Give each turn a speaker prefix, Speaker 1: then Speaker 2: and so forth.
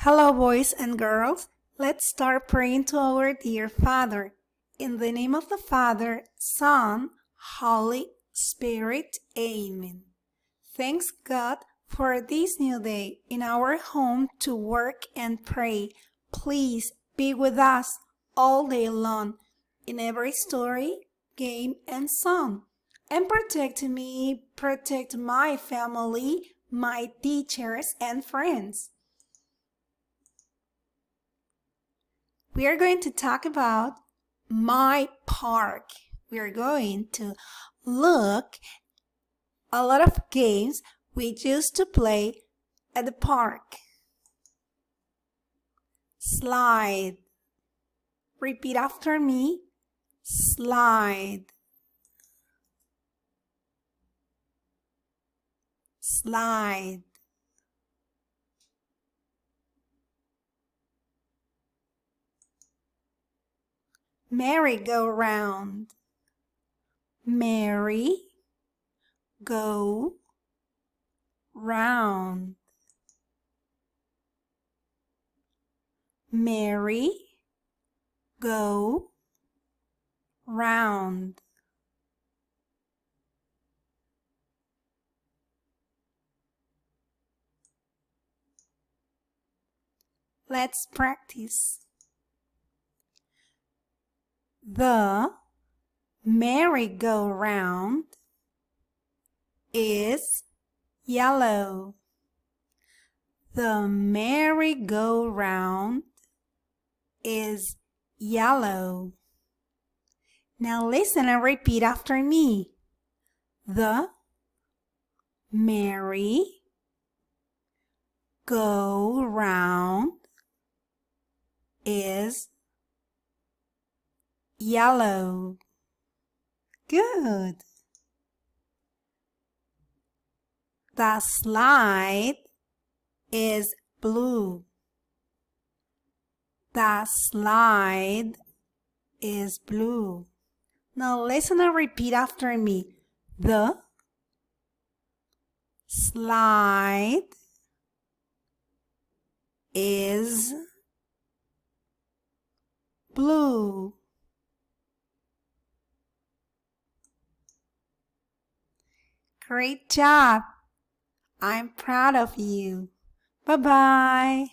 Speaker 1: Hello, boys and girls. Let's start praying to our dear Father. In the name of the Father, Son, Holy Spirit. Amen. Thanks God for this new day in our home to work and pray. Please be with us all day long in every story, game, and song. And protect me, protect my family, my teachers, and friends. We are going to talk about my park. We are going to look a lot of games we used to play at the park. Slide. Repeat after me. Slide. Slide. Merry-go-round. Merry-go-round. Merry-go-round. Let's practice. The merry-go-round is yellow. The merry-go-round is yellow. Now listen and repeat after me. The merry-go-round is yellow. Good. The slide is blue. The slide is blue. Now listen and repeat after me. The slide is blue. Great job! I'm proud of you. Bye-bye.